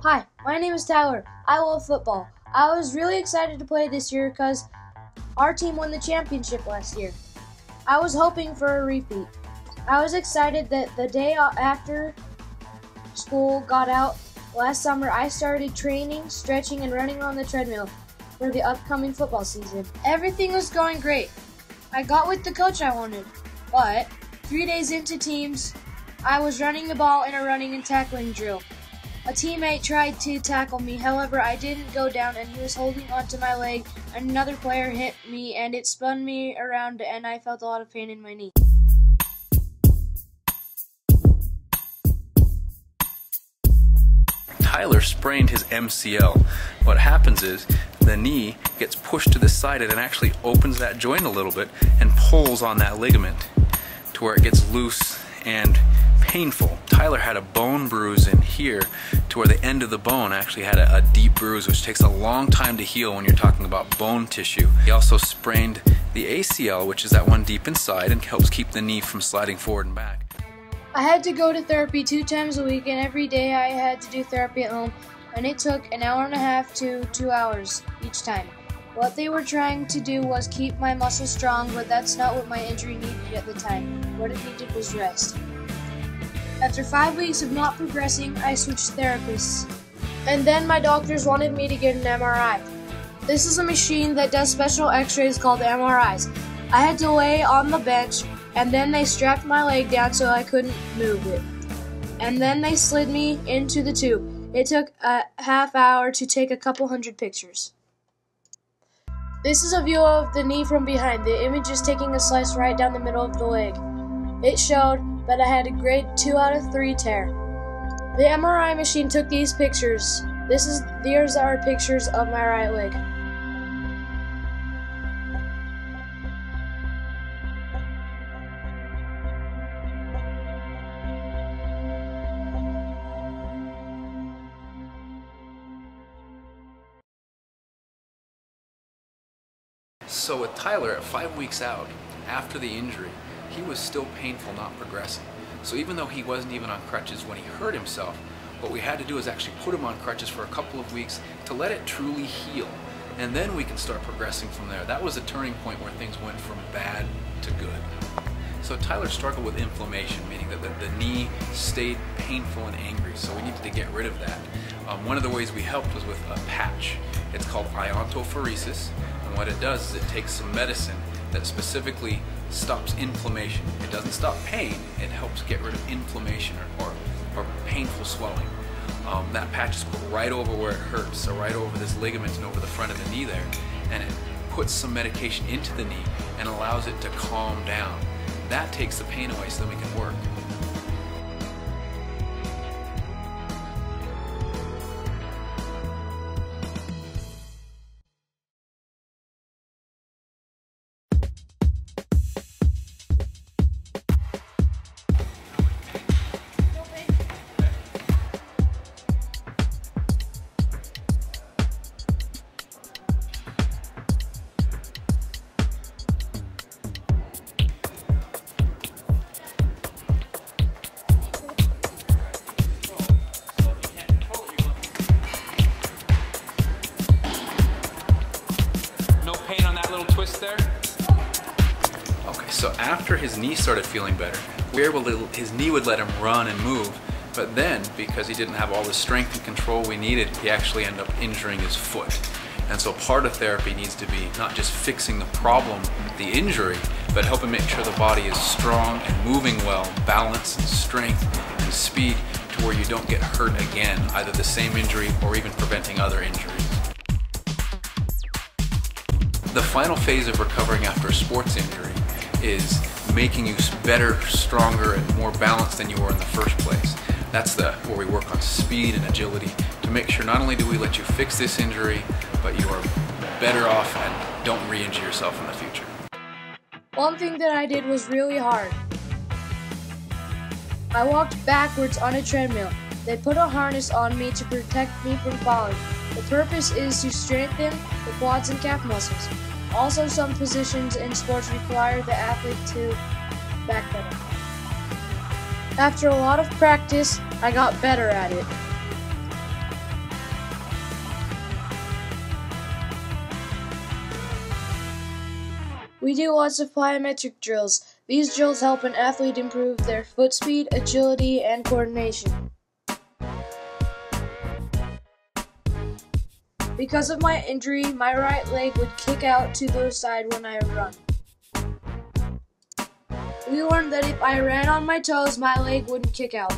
Hi, my name is Tyler. I love football. I was really excited to play this year because our team won the championship last year. I was hoping for a repeat. I was excited that the day after school got out last summer, I started training, stretching, and running on the treadmill for the upcoming football season. Everything was going great. I got with the coach I wanted, but 3 days into teams, I was running the ball in a running and tackling drill. A teammate tried to tackle me, however I didn't go down and he was holding onto my leg, and another player hit me and it spun me around and I felt a lot of pain in my knee. Tyler sprained his MCL. What happens is the knee gets pushed to the side and it actually opens that joint a little bit and pulls on that ligament to where it gets loose and painful. Tyler had a bone bruise in here to where the end of the bone actually had a deep bruise, which takes a long time to heal when you're talking about bone tissue. He also sprained the ACL, which is that one deep inside and helps keep the knee from sliding forward and back. I had to go to therapy 2 times a week, and every day I had to do therapy at home, and it took an hour and a half to 2 hours each time. What they were trying to do was keep my muscles strong, but that's not what my injury needed at the time. What it needed was rest. After 5 weeks of not progressing, I switched therapists. And then my doctors wanted me to get an MRI. This is a machine that does special x-rays called MRIs. I had to lay on the bench, and then they strapped my leg down so I couldn't move it. And then they slid me into the tube. It took a half hour to take a couple hundred pictures. This is a view of the knee from behind. The image is taking a slice right down the middle of the leg. It showed that I had a grade 2 out of 3 tear. The MRI machine took these pictures. These are pictures of my right leg. So with Tyler at 5 weeks out, after the injury, he was still painful, not progressing. So even though he wasn't even on crutches when he hurt himself, what we had to do is actually put him on crutches for a couple of weeks to let it truly heal. And then we can start progressing from there. That was a turning point where things went from bad to good. So Tyler struggled with inflammation, meaning that the knee stayed painful and angry, so we needed to get rid of that. One of the ways we helped was with a patch. It's called iontophoresis, and what it does is it takes some medicine that specifically stops inflammation. It doesn't stop pain, it helps get rid of inflammation or painful swelling. That patch is put right over where it hurts, so right over this ligament and over the front of the knee there, and it puts some medication into the knee and allows it to calm down. That takes the pain away so that we can work. Twist there. Okay, so after his knee started feeling better, his knee would let him run and move, but then because he didn't have all the strength and control we needed, he actually ended up injuring his foot. And so part of therapy needs to be not just fixing the problem, the injury, but helping make sure the body is strong and moving well, balance and strength and speed to where you don't get hurt again, either the same injury or even preventing other injuries. The final phase of recovering after a sports injury is making you better, stronger, and more balanced than you were in the first place. That's where we work on speed and agility to make sure not only do we let you fix this injury, but you are better off and don't re-injure yourself in the future. One thing that I did was really hard. I walked backwards on a treadmill. They put a harness on me to protect me from falling. The purpose is to strengthen the quads and calf muscles. Also, some positions in sports require the athlete to backpedal. After a lot of practice, I got better at it. We do lots of plyometric drills. These drills help an athlete improve their foot speed, agility, and coordination. Because of my injury, my right leg would kick out to the side when I run. We learned that if I ran on my toes, my leg wouldn't kick out.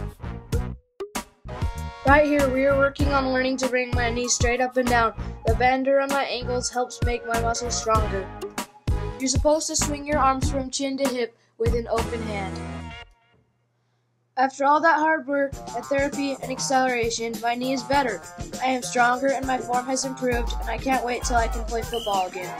Right here, we are working on learning to bring my knees straight up and down. The band around my ankles helps make my muscles stronger. You're supposed to swing your arms from chin to hip with an open hand. After all that hard work at therapy and acceleration, my knee is better. I am stronger and my form has improved, and I can't wait till I can play football again.